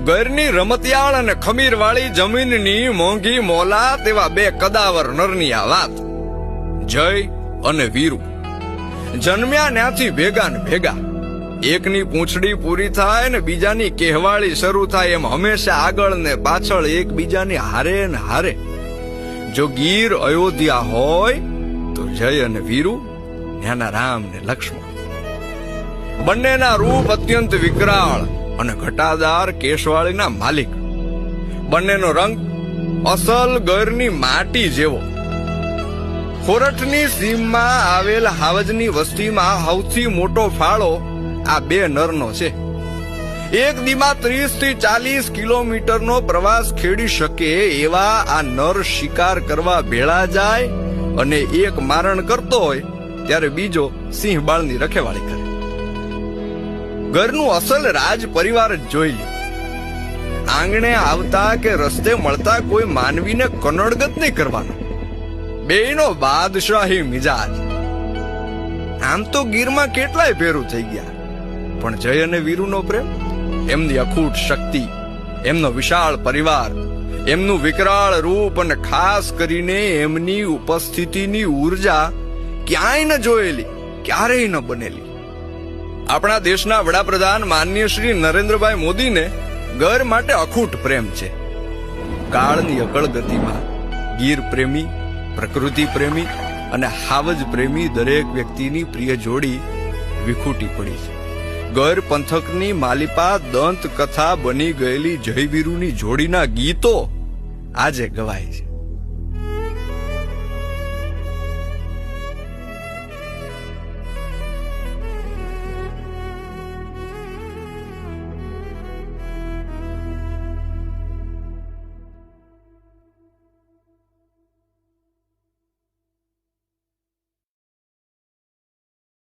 ગરની રમતિયાળ અને ખમીરવાળી જમીનની મોંઘી મોલાત એવા બે કદાવર નરની આ વાત. જય અને વીરુ જન્મ્યા ન્યાથી ભેગા ને ભેગા. એકની પૂંછડી પૂરી થાય ને બીજાની કહેવાળી શરૂ થાય એમ હંમેશા આગળ ને પાછળ એકબીજાની હારે ને હારે. જો ગીર અયોધ્યા હોય તો જય અને વીરુ ત્યાંના રામ ને લક્ષ્મણ. બંનેના રૂપ અત્યંત વિકરાળ અને ઘટાદાર કેશવાળીના માલિક. બંનેનો રંગ અસલ ગરની માટી જેવો. ખોરઠની સીમમાં આવેલ હાવજની વસ્તીમાં સૌથી મોટો ફાળો આ બે નરનો છે. એક દીમાં 30 થી 40 કિલોમીટરનો પ્રવાસ ખેડી શકે એવા આ નર શિકાર કરવા ભેળા જાય અને એક મારણ કરતો હોય ત્યારે બીજો સિંહ બાળની રખેવાળી કરે. ઘરનું અસલ રાજ પરિવાર જ જોઈ લ્યો. આંગણે આવતા કે રસ્તે મળતા કોઈ માનવીને કનડગત નહીં કરવાનો. બેયનો બાદશાહી મિજાજ. આમ તો ગીરમાં કેટલાય ભેરું થઈ ગયા, પણ જય અને વીરુનો પ્રેમ, એમની અખૂટ શક્તિ, એમનો વિશાળ પરિવાર, એમનું વિકરાળ રૂપ અને ખાસ કરીને એમની ઉપસ્થિતિની ઉર્જા ક્યાંય ન જોયેલી, ક્યારેય ન બનેલી. આપણા દેશના વડાપ્રધાન માનનીય શ્રી નરેન્દ્રભાઈ મોદીને ગર માટે અખૂટ પ્રેમ છે. કાળની અકળ ગતિમાં ગીર પ્રેમી, પ્રકૃતિ પ્રેમી અને હાવજ પ્રેમી દરેક વ્યક્તિની પ્રિય જોડી વિખૂટી પડી છે. ગર પંથકની માલિપા દંત કથા બની ગયેલી જય વીરુની જોડીના ગીતો આજે ગવાય છે.